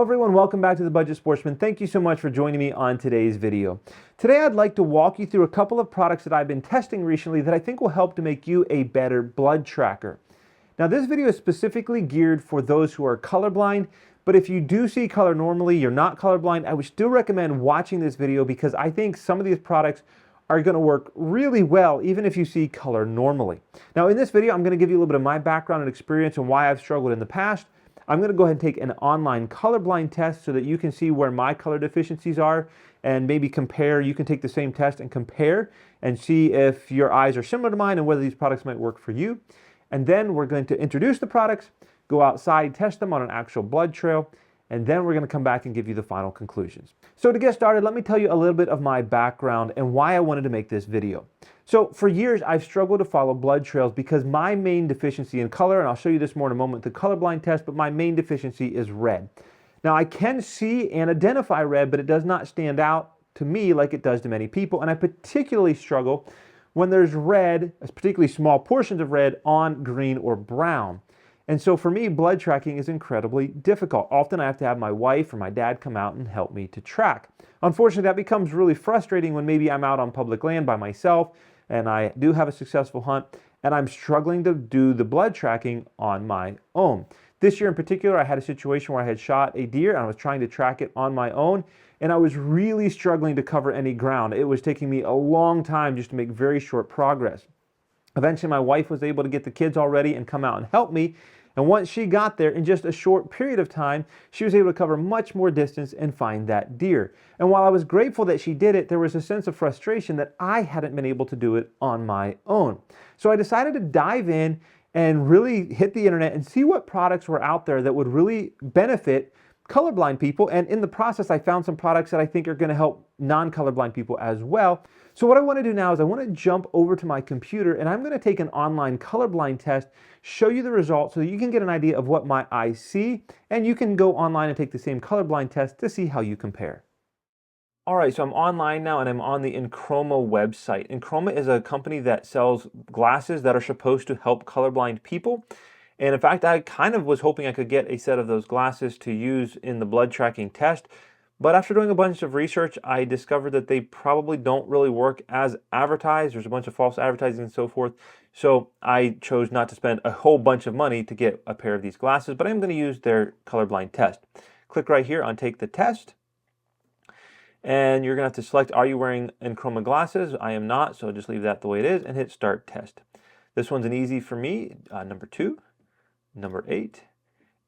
everyone, welcome back to The Budget Sportsman. Thank you so much for joining me on today's video. Today I'd like to walk you through a couple of products that I've been testing recently that I think will help to make you a better blood tracker. Now this video is specifically geared for those who are colorblind, but if you do see color normally, you're not colorblind, I would still recommend watching this video because I think some of these products are going to work really well even if you see color normally. Now in this video I'm going to give you a little bit of my background and experience and why I've struggled in the past. I'm going to go ahead and take an online colorblind test so that you can see where my color deficiencies are and maybe compare. You can take the same test and compare and see if your eyes are similar to mine and whether these products might work for you. And then we're going to introduce the products, go outside, test them on an actual blood trail, and then we're going to come back and give you the final conclusions. So to get started, let me tell you a little bit of my background and why I wanted to make this video. So for years, I've struggled to follow blood trails because my main deficiency in color, and I'll show you this more in a moment, the colorblind test, but my main deficiency is red. Now I can see and identify red, but it does not stand out to me like it does to many people, and I particularly struggle when there's red, particularly small portions of red, on green or brown. And so for me, blood tracking is incredibly difficult. Often I have to have my wife or my dad come out and help me to track. Unfortunately, that becomes really frustrating when maybe I'm out on public land by myself and I do have a successful hunt and I'm struggling to do the blood tracking on my own. This year in particular, I had a situation where I had shot a deer and I was trying to track it on my own, and I was really struggling to cover any ground. It was taking me a long time just to make very short progress. Eventually, my wife was able to get the kids all ready and come out and help me. And once she got there, in just a short period of time, she was able to cover much more distance and find that deer. And while I was grateful that she did it, there was a sense of frustration that I hadn't been able to do it on my own. So I decided to dive in and really hit the internet and see what products were out there that would really benefit colorblind people. And in the process, I found some products that I think are going to help non-colorblind people as well. So what I want to do now is I want to jump over to my computer and I'm going to take an online colorblind test, show you the results so that you can get an idea of what my eyes see, and you can go online and take the same colorblind test to see how you compare. All right, so I'm online now and I'm on the Enchroma website. Enchroma is a company that sells glasses that are supposed to help colorblind people. And in fact, I kind of was hoping I could get a set of those glasses to use in the blood tracking test. But after doing a bunch of research, I discovered that they probably don't really work as advertised. There's a bunch of false advertising and so forth. So I chose not to spend a whole bunch of money to get a pair of these glasses, but I'm going to use their colorblind test. Click right here on Take the Test. And you're going to have to select, are you wearing Enchroma glasses? I am not, so just leave that the way it is and hit Start Test. This one's an easy for me, number 2, number 8.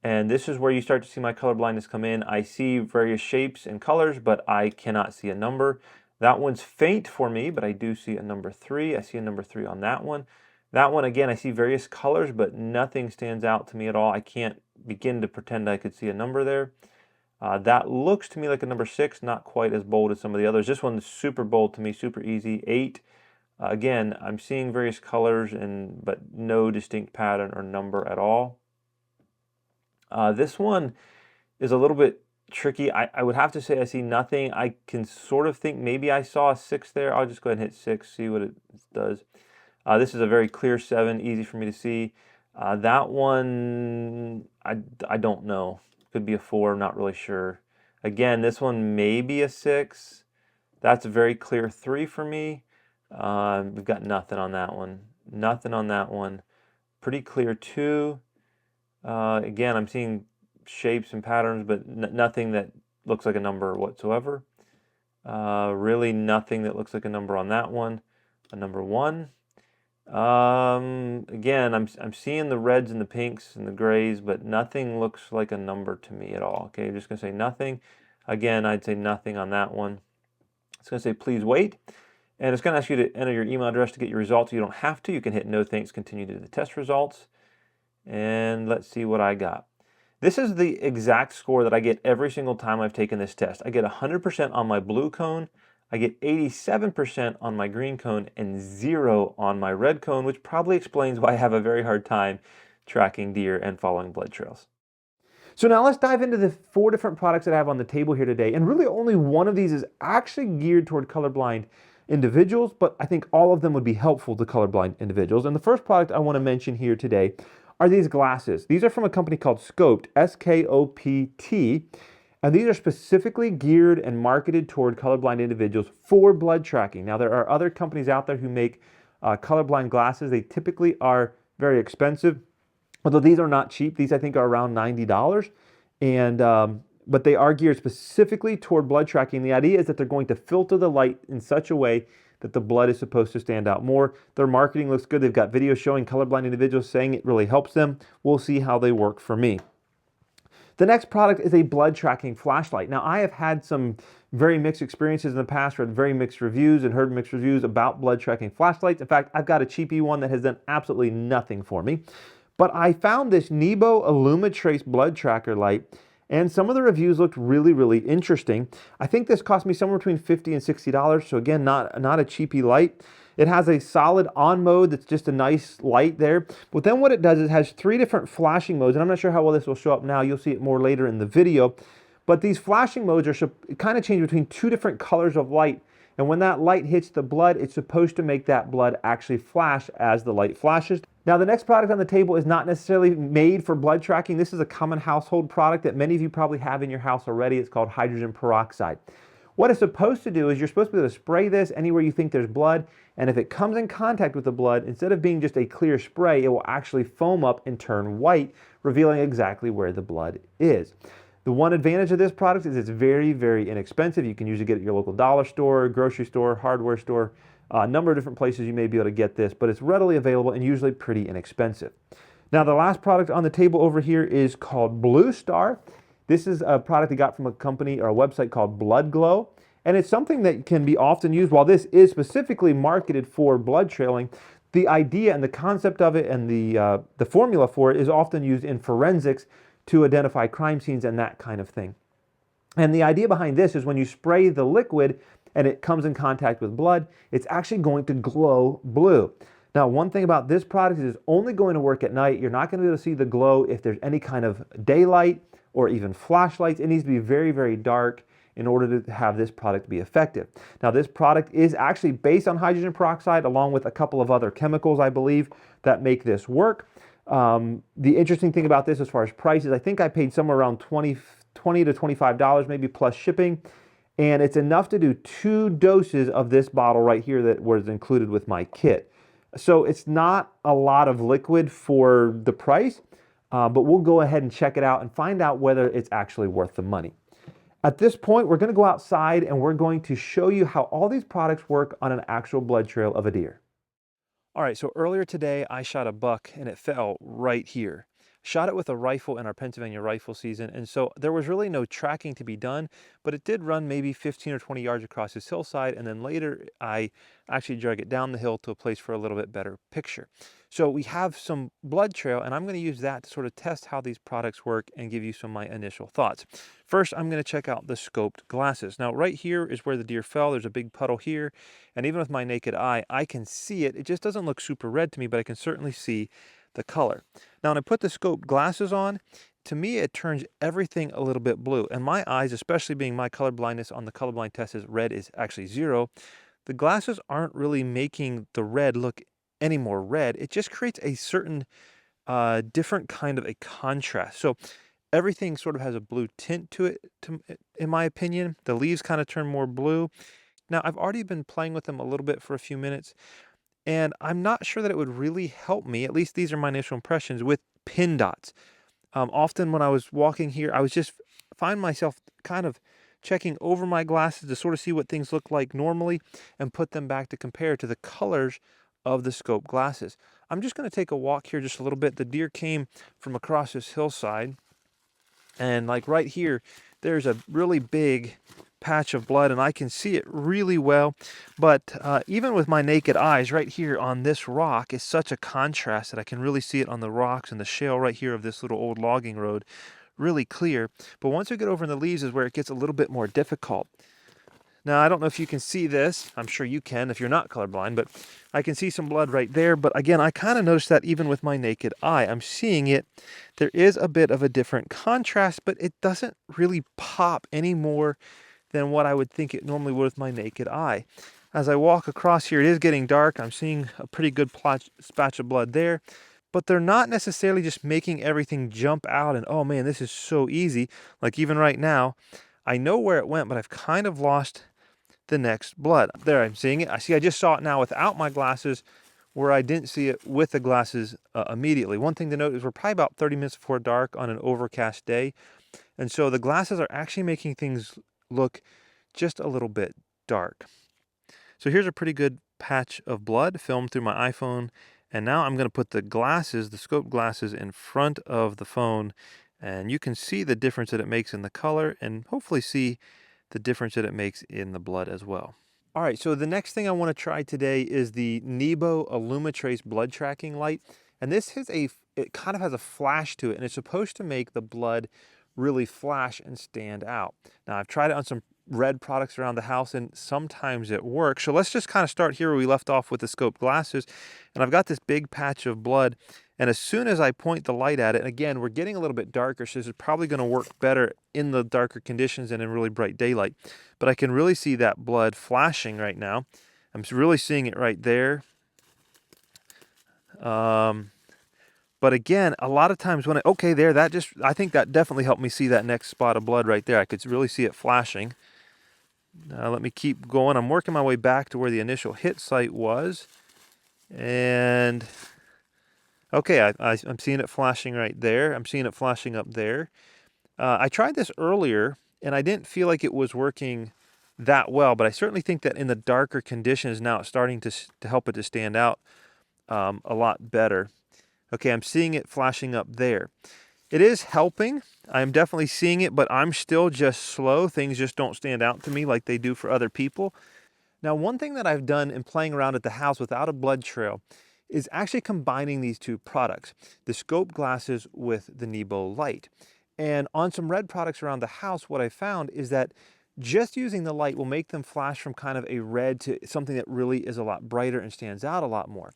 And this is where you start to see my color blindness come in. I see various shapes and colors, but I cannot see a number. That one's faint for me, but I do see a number 3. I see a number 3 on that one. That one, again, I see various colors, but nothing stands out to me at all. I can't begin to pretend I could see a number there. That looks to me like a number 6, not quite as bold as some of the others. This one's super bold to me, super easy. 8. Again, I'm seeing various colors, but no distinct pattern or number at all. This one is a little bit tricky. I would have to say I see nothing. I can sort of think maybe I saw a 6 there. I'll just go ahead and hit 6, see what it does. This is a very clear 7, easy for me to see. That one, I don't know. Could be a 4, I'm not really sure. Again, this one may be a 6. That's a very clear 3 for me. We've got nothing on that one. Nothing on that one. Pretty clear 2. Again, I'm seeing shapes and patterns, but nothing that looks like a number whatsoever. Really nothing that looks like a number on that one. A number 1. Again, I'm seeing the reds and the pinks and the grays, but nothing looks like a number to me at all. Okay, I'm just going to say nothing. Again, I'd say nothing on that one. It's going to say please wait. And it's going to ask you to enter your email address to get your results. You don't have to. You can hit no thanks, continue to the test results. And let's see what I got. This is the exact score that I get every single time I've taken this test. I get 100% on my blue cone, I get 87% on my green cone, and 0 on my red cone, which probably explains why I have a very hard time tracking deer and following blood trails. So now let's dive into the 4 different products that I have on the table here today. And really only one of these is actually geared toward colorblind individuals, but I think all of them would be helpful to colorblind individuals. And the first product I want to mention here today are these glasses. These are from a company called Scoped, S-K-O-P-T, And these are specifically geared and marketed toward colorblind individuals for blood tracking. Now, there are other companies out there who make colorblind glasses. They typically are very expensive, although these are not cheap. These, I think, are around $90. But they are geared specifically toward blood tracking. The idea is that they're going to filter the light in such a way that the blood is supposed to stand out more. Their marketing looks good. They've got videos showing colorblind individuals saying it really helps them. We'll see how they work for me. The next product is a blood tracking flashlight. Now, I have had some very mixed experiences in the past, read very mixed reviews and heard mixed reviews about blood tracking flashlights. In fact, I've got a cheapy one that has done absolutely nothing for me. But I found this Nebo Illumitrace blood tracker light, and some of the reviews looked really, really interesting. I think this cost me somewhere between $50 and $60, so again, not a cheapy light. It has a solid on mode that's just a nice light there. But then what it does is it has 3 different flashing modes, and I'm not sure how well this will show up now. You'll see it more later in the video. But these flashing modes are kind of change between 2 different colors of light. And when that light hits the blood, it's supposed to make that blood actually flash as the light flashes. Now, the next product on the table is not necessarily made for blood tracking. This is a common household product that many of you probably have in your house already. It's called hydrogen peroxide. What it's supposed to do is you're supposed to be able to spray this anywhere you think there's blood, and if it comes in contact with the blood, instead of being just a clear spray, it will actually foam up and turn white, revealing exactly where the blood is. The one advantage of this product is it's very, very inexpensive. You can usually get it at your local dollar store, grocery store, hardware store, a number of different places you may be able to get this, but it's readily available and usually pretty inexpensive. Now, the last product on the table over here is called BlueStar. This is a product I got from a company or a website called BloodGlow, and it's something that can be often used. While this is specifically marketed for blood trailing, the idea and the concept of it and the formula for it is often used in forensics to identify crime scenes and that kind of thing. And the idea behind this is when you spray the liquid and it comes in contact with blood, it's actually going to glow blue. Now, one thing about this product is it's only going to work at night. You're not going to be able to see the glow if there's any kind of daylight or even flashlights. It needs to be very, very dark in order to have this product be effective. Now, this product is actually based on hydrogen peroxide along with a couple of other chemicals, I believe, that make this work. The interesting thing about this as far as prices, I think I paid somewhere around $20 to $25, maybe plus shipping. And it's enough to do 2 doses of this bottle right here that was included with my kit. So it's not a lot of liquid for the price, but we'll go ahead and check it out and find out whether it's actually worth the money. At this point, we're going to go outside and we're going to show you how all these products work on an actual blood trail of a deer. All right, so earlier today I shot a buck and it fell right here. Shot it with a rifle in our Pennsylvania rifle season, and so there was really no tracking to be done, but it did run maybe 15 or 20 yards across this hillside, and then later I actually drug it down the hill to a place for a little bit better picture. So we have some blood trail, and I'm going to use that to sort of test how these products work and give you some of my initial thoughts. First, I'm going to check out the scoped glasses. Now, right here is where the deer fell. There's a big puddle here, and even with my naked eye, I can see it. It just doesn't look super red to me, but I can certainly see the color. Now, when I put the scoped glasses on, to me, it turns everything a little bit blue. And my eyes, especially being my color blindness on the colorblind test is red is actually 0. The glasses aren't really making the red look any more red. It just creates a certain different kind of a contrast. So everything sort of has a blue tint to it, in my opinion. The leaves kind of turn more blue. Now, I've already been playing with them a little bit for a few minutes, and I'm not sure that it would really help me, at least these are my initial impressions, with pin dots. Often when I was walking here, I was just find myself kind of checking over my glasses to sort of see what things look like normally and put them back to compare to the colors of the scope glasses. I'm just going to take a walk here just a little bit. The deer came from across this hillside, and like right here, there's a really big patch of blood and I can see it really well, but even with my naked eyes right here on this rock is such a contrast that I can really see it on the rocks and the shale right here of this little old logging road really clear. But once we get over in the leaves is where it gets a little bit more difficult. Now, I don't know if you can see this. I'm sure you can if you're not colorblind, but I can see some blood right there. But again, I kind of noticed that even with my naked eye, I'm seeing it. There is a bit of a different contrast, but it doesn't really pop any more than what I would think it normally would with my naked eye. As I walk across here, it is getting dark. I'm seeing a pretty good splotch of blood there. but they're not necessarily just making everything jump out and, oh man, this is so easy. Like even right now, I know where it went, but I've kind of lost the next blood. There, I'm seeing it. I just saw it now without my glasses, where I didn't see it with the glasses immediately. One thing to note is we're probably about 30 minutes before dark on an overcast day. And so the glasses are actually making things look just a little bit dark. So here's a pretty good patch of blood filmed through my iPhone. And now I'm going to put the glasses, the scope glasses, in front of the phone. And you can see the difference that it makes in the color and hopefully see the difference that it makes in the blood as well. All right, so the next thing I want to try today is the Nebo Illumitrace blood tracking light. And this has it kind of has a flash to it, and it's supposed to make the blood really flash and stand out. Now, I've tried it on some red products around the house, and sometimes it works. So let's just kind of start here where we left off with the scope glasses. And I've got this big patch of blood, and as soon as I point the light at it, and again, we're getting a little bit darker, so this is probably going to work better in the darker conditions than in really bright daylight. But I can really see that blood flashing right now. I'm really seeing it right there. But again, a lot of times when okay, there, I think that definitely helped me see that next spot of blood right there. I could really see it flashing. Let me keep going. I'm working my way back to where the initial hit site was. And okay, I'm seeing it flashing right there. I'm seeing it flashing up there. I tried this earlier, and I didn't feel like it was working that well, but I certainly think that in the darker conditions now it's starting to help it to stand out a lot better. Okay, I'm seeing it flashing up there. It is helping. I'm definitely seeing it, but I'm still just slow. Things just don't stand out to me like they do for other people. Now, one thing that I've done in playing around at the house without a blood trail is actually combining these two products, the scope glasses with the Nebo light. And on some red products around the house, what I found is that just using the light will make them flash from kind of a red to something that really is a lot brighter and stands out a lot more.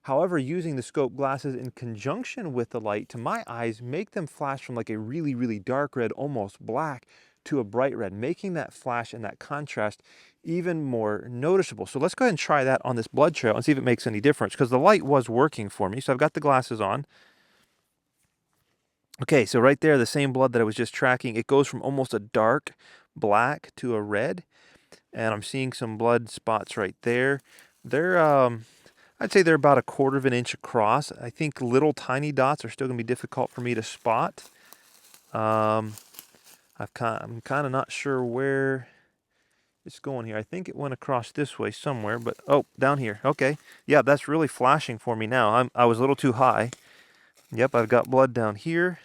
However, using the scope glasses in conjunction with the light, to my eyes, make them flash from like a really, really dark red, almost black, to a bright red, making that flash and that contrast even more noticeable. So let's go ahead and try that on this blood trail and see if it makes any difference, because the light was working for me. So I've got the glasses on. Okay, so right there, the same blood that I was just tracking, it goes from almost a dark black to a red. And I'm seeing some blood spots right there. They're, I'd say they're about 1/4 of an inch across. I think little tiny dots are still going to be difficult for me to spot. I'm kind of not sure where it's going here. I think it went across this way somewhere, but oh, down here. Okay. Yeah, that's really flashing for me now. I was a little too high. Yep, I've got blood down here.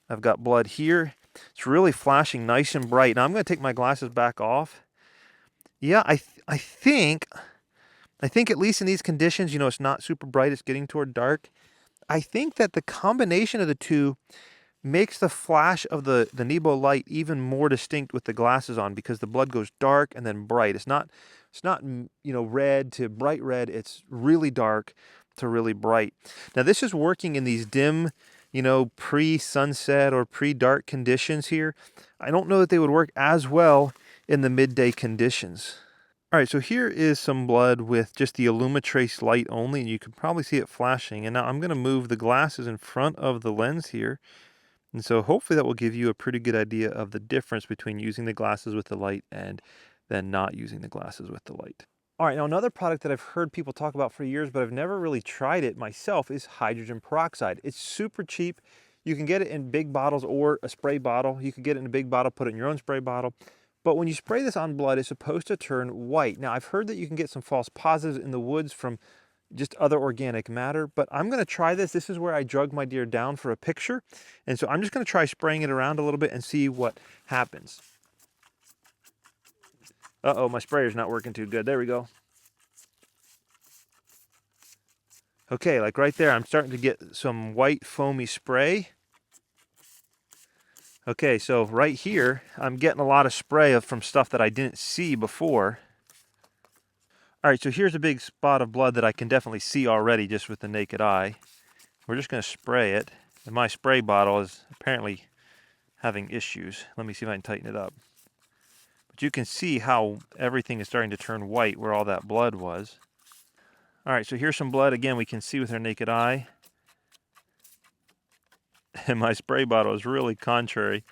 I've got blood here. It's really flashing nice and bright. Now I'm going to take my glasses back off. Yeah, I think at least in these conditions, you know, it's not super bright, it's getting toward dark. I think that the combination of the two makes the flash of the Nebo light even more distinct with the glasses on, because the blood goes dark and then bright. It's not, you know, red to bright red. It's really dark to really bright. Now this is working in these dim, you know, pre-sunset or pre-dark conditions here. I don't know that they would work as well in the midday conditions. All right, so here is some blood with just the Illumitrace light only, and you can probably see it flashing. And now I'm going to move the glasses in front of the lens here. And so hopefully that will give you a pretty good idea of the difference between using the glasses with the light and then not using the glasses with the light. All right, now another product that I've heard people talk about for years, but I've never really tried it myself, is hydrogen peroxide. It's super cheap. You can get it in big bottles or a spray bottle. You can get it in a big bottle, put it in your own spray bottle. But when you spray this on blood, it's supposed to turn white. Now, I've heard that you can get some false positives in the woods from just other organic matter, but I'm going to try this. This is where I drug my deer down for a picture. And so I'm just going to try spraying it around a little bit and see what happens. Uh-oh, my sprayer's not working too good. There we go. Okay, like right there, I'm starting to get some white foamy spray. Okay, so right here, I'm getting a lot of spray from stuff that I didn't see before. All right, so here's a big spot of blood that I can definitely see already just with the naked eye. We're just going to spray it. And my spray bottle is apparently having issues. Let me see if I can tighten it up. But you can see how everything is starting to turn white where all that blood was. All right, so here's some blood. Again, we can see with our naked eye. And my spray bottle is really contrary,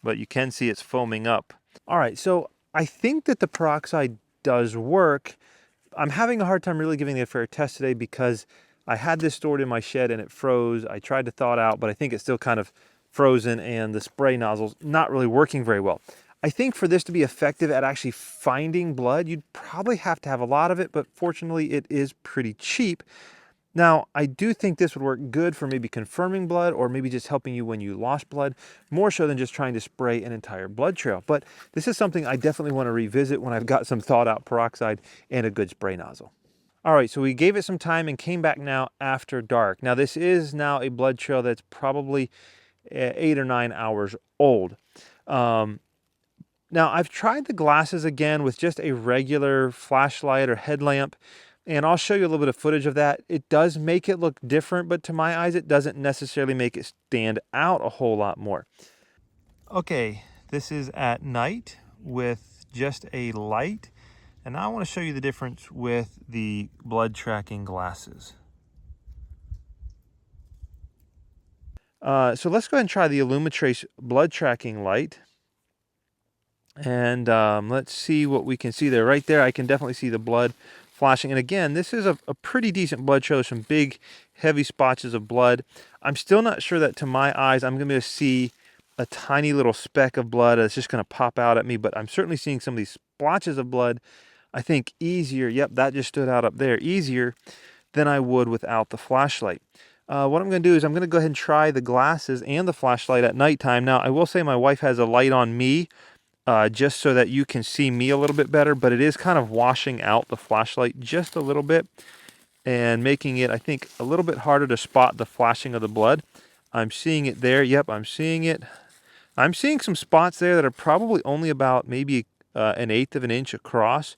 but you can see it's foaming up. All right, so I think that the peroxide does work. I'm having a hard time really giving it a fair test today because I had this stored in my shed and it froze. I tried to thaw it out, but I think it's still kind of frozen and the spray nozzle's not really working very well. I think for this to be effective at actually finding blood, you'd probably have to have a lot of it, but fortunately it is pretty cheap. Now, I do think this would work good for maybe confirming blood or maybe just helping you when you lost blood, more so than just trying to spray an entire blood trail. But this is something I definitely want to revisit when I've got some thawed out peroxide and a good spray nozzle. All right, so we gave it some time and came back now after dark. Now, this is now a blood trail that's probably 8 or 9 hours old. Now, I've tried the glasses again with just a regular flashlight or headlamp, and I'll show you a little bit of footage of that. It does make it look different, but to my eyes, it doesn't necessarily make it stand out a whole lot more. Okay, this is at night with just a light, and now I want to show you the difference with the blood tracking glasses. So let's go ahead and try the Illumitrace blood tracking light. And let's see what we can see there. Right there, I can definitely see the blood flashing. And again, this is a pretty decent blood trail. There's some big, heavy splotches of blood. I'm still not sure that to my eyes, I'm going to be able to see a tiny little speck of blood that's just going to pop out at me. But I'm certainly seeing some of these splotches of blood, I think, easier. Yep, that just stood out up there. Easier than I would without the flashlight. What I'm going to do is I'm going to go ahead and try the glasses and the flashlight at nighttime. Now, I will say my wife has a light on me, just so that you can see me a little bit better, but it is kind of washing out the flashlight just a little bit and making it, I think, a little bit harder to spot the flashing of the blood. I'm seeing it there. Yep, I'm seeing it. I'm seeing some spots there that are probably only about maybe 1/8 of an inch across,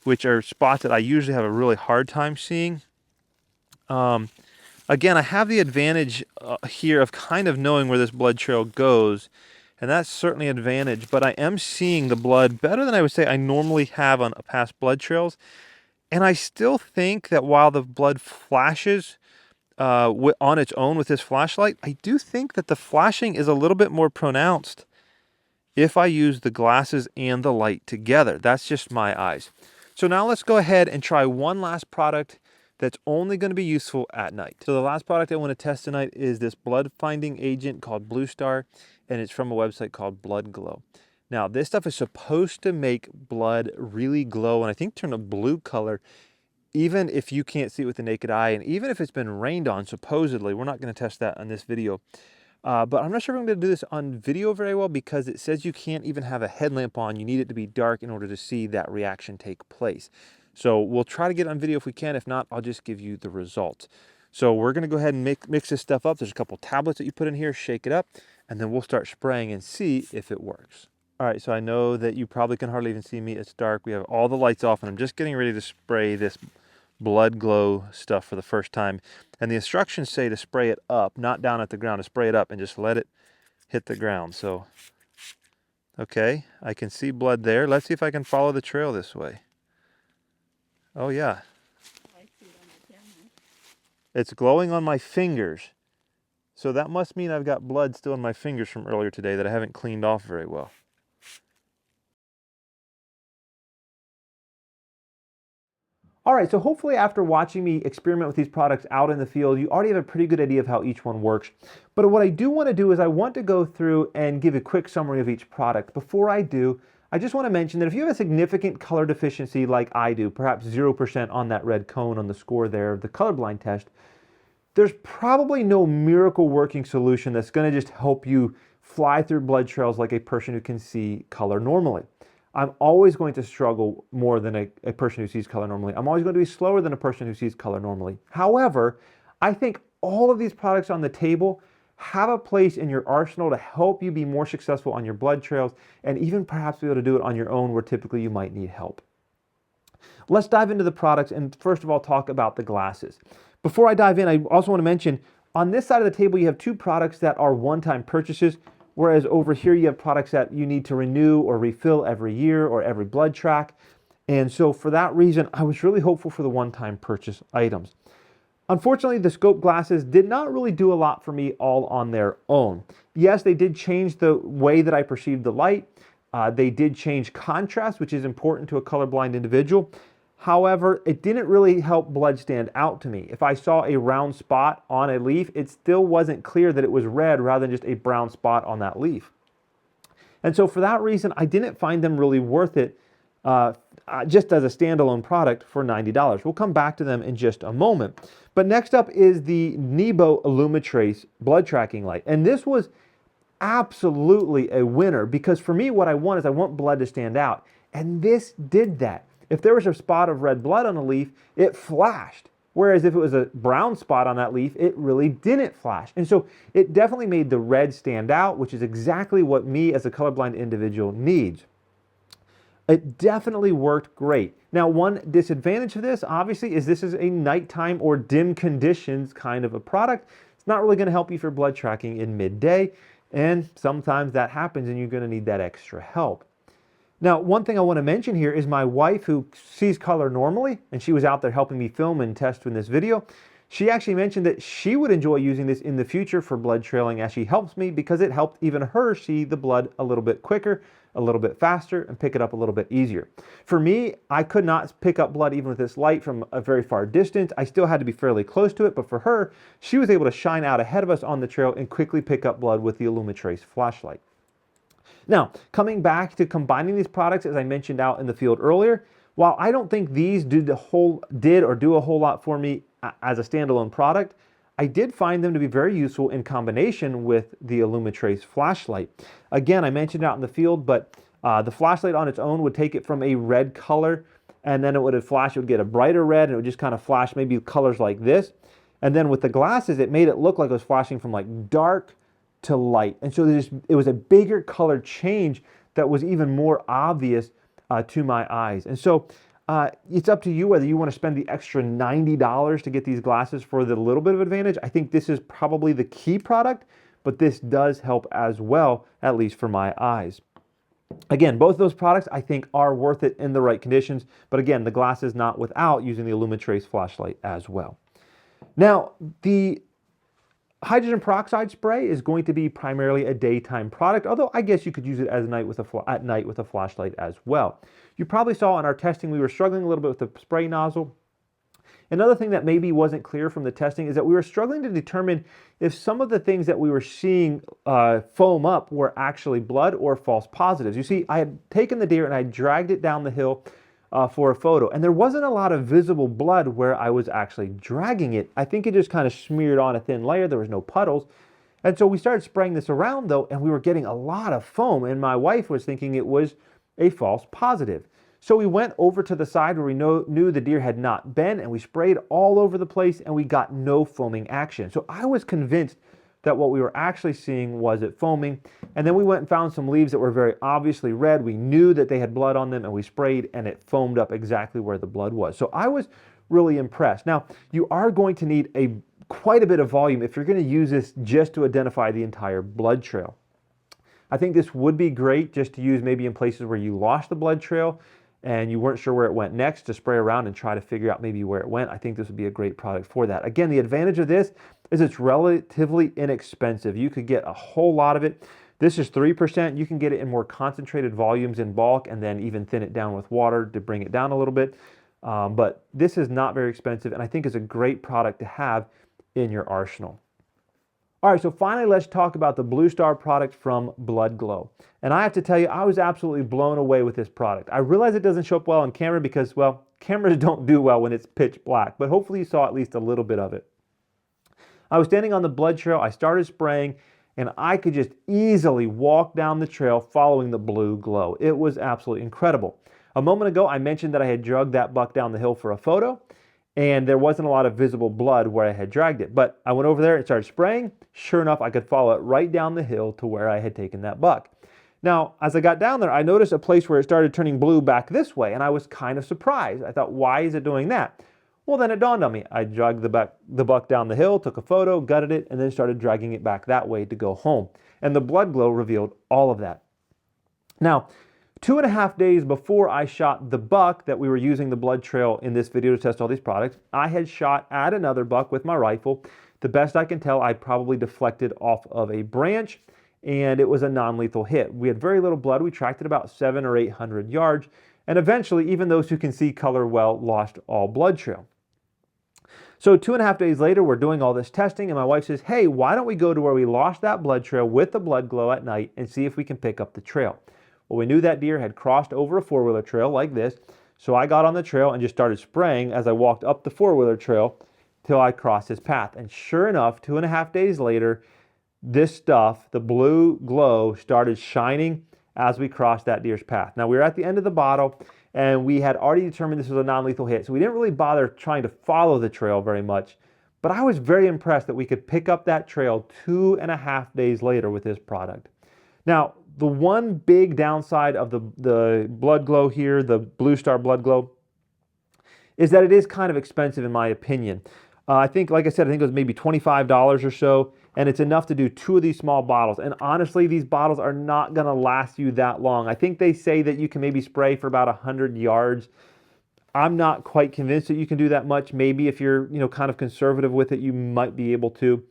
which are spots that I usually have a really hard time seeing. Again, I have the advantage here of kind of knowing where this blood trail goes, and that's certainly an advantage, but I am seeing the blood better than I would say I normally have on past blood trails. And I still think that while the blood flashes on its own with this flashlight, I do think that the flashing is a little bit more pronounced if I use the glasses and the light together. That's just my eyes. So now let's go ahead and try one last product that's only going to be useful at night. So the last product I want to test tonight is this blood finding agent called BlueStar, and it's from a website called BloodGlow. Now, this stuff is supposed to make blood really glow and I think turn a blue color, even if you can't see it with the naked eye, and even if it's been rained on, supposedly. We're not going to test that on this video. But I'm not sure if I'm going to do this on video very well because it says you can't even have a headlamp on. You need it to be dark in order to see that reaction take place. So we'll try to get it on video if we can. If not, I'll just give you the results. So we're going to go ahead and mix this stuff up. There's a couple tablets that you put in here, shake it up, and then we'll start spraying and see if it works. All right, so I know that you probably can hardly even see me. It's dark. We have all the lights off, and I'm just getting ready to spray this BloodGlow stuff for the first time. And the instructions say to spray it up, not down at the ground, to spray it up and just let it hit the ground. So, okay, I can see blood there. Let's see if I can follow the trail this way. Oh, yeah. It's glowing on my fingers. So that must mean I've got blood still in my fingers from earlier today that I haven't cleaned off very well. All right, so hopefully after watching me experiment with these products out in the field, you already have a pretty good idea of how each one works. But what I do want to do is I want to go through and give a quick summary of each product. Before I do, I just want to mention that if you have a significant color deficiency like I do, perhaps 0% on that red cone on the score there of the colorblind test, there's probably no miracle working solution that's going to just help you fly through blood trails like a person who can see color normally. I'm always going to struggle more than a person who sees color normally. I'm always going to be slower than a person who sees color normally. However, I think all of these products on the table have a place in your arsenal to help you be more successful on your blood trails and even perhaps be able to do it on your own where typically you might need help. Let's dive into the products and first of all talk about the glasses. Before I dive in, I also want to mention on this side of the table you have two products that are one-time purchases, whereas over here you have products that you need to renew or refill every year or every blood track. And so for that reason, I was really hopeful for the one-time purchase items. Unfortunately, the scope glasses did not really do a lot for me all on their own. Yes, they did change the way that I perceived the light. They did change contrast, which is important to a colorblind individual. However, it didn't really help blood stand out to me. If I saw a round spot on a leaf, it still wasn't clear that it was red rather than just a brown spot on that leaf. And so for that reason, I didn't find them really worth it just as a standalone product for $90. We'll come back to them in just a moment. But next up is the Nebo Illumitrace blood tracking light. And this was absolutely a winner because for me, what I want is I want blood to stand out. And this did that. If there was a spot of red blood on a leaf, it flashed. Whereas if it was a brown spot on that leaf, it really didn't flash. And so it definitely made the red stand out, which is exactly what me as a colorblind individual needs. It definitely worked great. Now, one disadvantage of this, obviously, is this is a nighttime or dim conditions kind of a product. It's not really going to help you for blood tracking in midday, and sometimes that happens and you're going to need that extra help. Now, one thing I want to mention here is my wife, who sees color normally, and she was out there helping me film and test in this video. She actually mentioned that she would enjoy using this in the future for blood trailing as she helps me because it helped even her see the blood a little bit quicker, a little bit faster, and pick it up a little bit easier. For me, I could not pick up blood even with this light from a very far distance. I still had to be fairly close to it, but for her, she was able to shine out ahead of us on the trail and quickly pick up blood with the Illumitrace flashlight. Now, coming back to combining these products, as I mentioned out in the field earlier, while I don't think these did do a whole lot for me as a standalone product, I did find them to be very useful in combination with the Illumitrace flashlight. Again, I mentioned out in the field, but the flashlight on its own would take it from a red color, and then it would flash, it would get a brighter red, and it would just kind of flash maybe colors like this. And then with the glasses, it made it look like it was flashing from like dark to light. And so it was a bigger color change that was even more obvious to my eyes. And so it's up to you whether you want to spend the extra $90 to get these glasses for the little bit of advantage. I think this is probably the key product, but this does help as well, at least for my eyes. Again, both those products I think are worth it in the right conditions, but again, the glasses not without using the Illumitrace flashlight as well. Now, the hydrogen peroxide spray is going to be primarily a daytime product, although I guess you could use it at night with a flashlight as well. You probably saw in our testing we were struggling a little bit with the spray nozzle. Another thing that maybe wasn't clear from the testing is that we were struggling to determine if some of the things that we were seeing foam up were actually blood or false positives. You see, I had taken the deer and I dragged it down the hill for a photo, and there wasn't a lot of visible blood where I was actually dragging it. I think it just kind of smeared on a thin layer. There was no puddles. And so we started spraying this around though, and we were getting a lot of foam, and my wife was thinking it was a false positive. So we went over to the side where we knew the deer had not been, and we sprayed all over the place, and we got no foaming action. So I was convinced that what we were actually seeing was it foaming. And then we went and found some leaves that were very obviously red. We knew that they had blood on them, and we sprayed, and it foamed up exactly where the blood was. So I was really impressed. Now, you are going to need quite a bit of volume if you're going to use this just to identify the entire blood trail. I think this would be great just to use maybe in places where you lost the blood trail and you weren't sure where it went next, to spray around and try to figure out maybe where it went. I think this would be a great product for that. Again, the advantage of this is it's relatively inexpensive. You could get a whole lot of it. This is 3%. You can get it in more concentrated volumes in bulk and then even thin it down with water to bring it down a little bit. But this is not very expensive, and I think it's a great product to have in your arsenal. All right, so finally, let's talk about the BlueStar product from BloodGlow. And I have to tell you, I was absolutely blown away with this product. I realize it doesn't show up well on camera because, well, cameras don't do well when it's pitch black, but hopefully you saw at least a little bit of it. I was standing on the blood trail, I started spraying, and I could just easily walk down the trail following the blue glow. It was absolutely incredible. A moment ago, I mentioned that I had dragged that buck down the hill for a photo, and there wasn't a lot of visible blood where I had dragged it. But I went over there and started spraying. Sure enough, I could follow it right down the hill to where I had taken that buck. Now, as I got down there, I noticed a place where it started turning blue back this way, and I was kind of surprised. I thought, why is it doing that? Well, then it dawned on me. I dragged the buck down the hill, took a photo, gutted it, and then started dragging it back that way to go home. And the blood glow revealed all of that. Now, 2.5 days before I shot the buck that we were using the blood trail in this video to test all these products, I had shot at another buck with my rifle. The best I can tell, I probably deflected off of a branch, and it was a non-lethal hit. We had very little blood. We tracked it about 700 or 800 yards, and eventually, even those who can see color well lost all blood trail. So 2.5 days later, we're doing all this testing, and my wife says, hey, why don't we go to where we lost that blood trail with the BloodGlow at night and see if we can pick up the trail? Well, we knew that deer had crossed over a four-wheeler trail like this, so I got on the trail and just started spraying as I walked up the four-wheeler trail till I crossed his path. And sure enough, 2.5 days later, this stuff, the BlueGlow, started shining as we crossed that deer's path. Now, we were at the end of the bottle, and we had already determined this was a non-lethal hit, so we didn't really bother trying to follow the trail very much. But I was very impressed that we could pick up that trail 2.5 days later with this product. Now, the one big downside of the BloodGlow here, the BlueStar BloodGlow, is that it is kind of expensive in my opinion. I think, like I said, I think it was maybe $25 or so, and it's enough to do 2 of these small bottles. And honestly, these bottles are not going to last you that long. I think they say that you can maybe spray for about 100 yards. I'm not quite convinced that you can do that much. Maybe if you're, kind of conservative with it, you might be able to.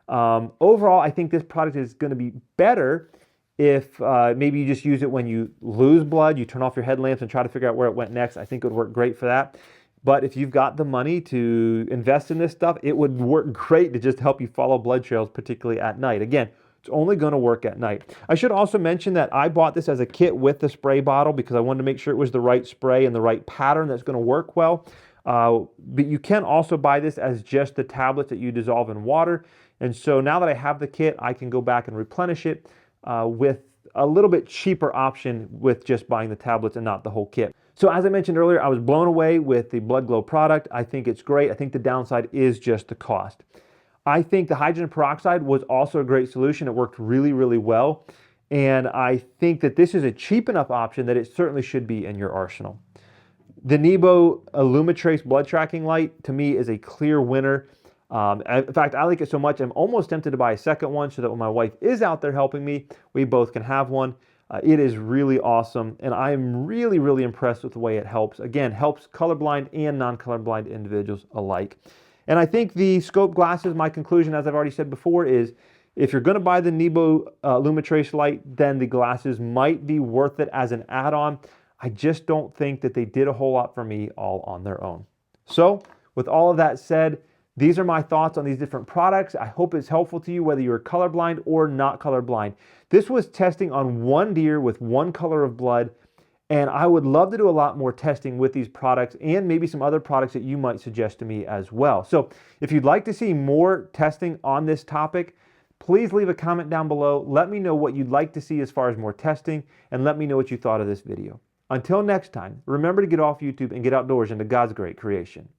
Overall, I think this product is going to be better if maybe you just use it when you lose blood, you turn off your headlamps and try to figure out where it went next. I think it would work great for that. But if you've got the money to invest in this stuff, it would work great to just help you follow blood trails, particularly at night. Again, it's only going to work at night. I should also mention that I bought this as a kit with the spray bottle because I wanted to make sure it was the right spray and the right pattern that's going to work well. But you can also buy this as just the tablets that you dissolve in water. And so now that I have the kit, I can go back and replenish it with a little bit cheaper option with just buying the tablets and not the whole kit. So as I mentioned earlier, I was blown away with the BloodGlow product. I think it's great. I think the downside is just the cost. I think the hydrogen peroxide was also a great solution. It worked really, really well. And I think that this is a cheap enough option that it certainly should be in your arsenal. The Nebo Illumitrace blood tracking light, to me, is a clear winner. In fact, I like it so much, I'm almost tempted to buy a second one so that when my wife is out there helping me, we both can have one. It is really awesome, and I am really, really impressed with the way it helps. Again, helps colorblind and non-colorblind individuals alike. And I think the scope glasses, my conclusion, as I've already said before, is if you're going to buy the Nebo Illumitrace light, then the glasses might be worth it as an add-on. I just don't think that they did a whole lot for me all on their own. So, with all of that said, these are my thoughts on these different products. I hope it's helpful to you whether you're colorblind or not colorblind. This was testing on one deer with one color of blood, and I would love to do a lot more testing with these products and maybe some other products that you might suggest to me as well. So if you'd like to see more testing on this topic, please leave a comment down below. Let me know what you'd like to see as far as more testing, and let me know what you thought of this video. Until next time, remember to get off YouTube and get outdoors into God's great creation.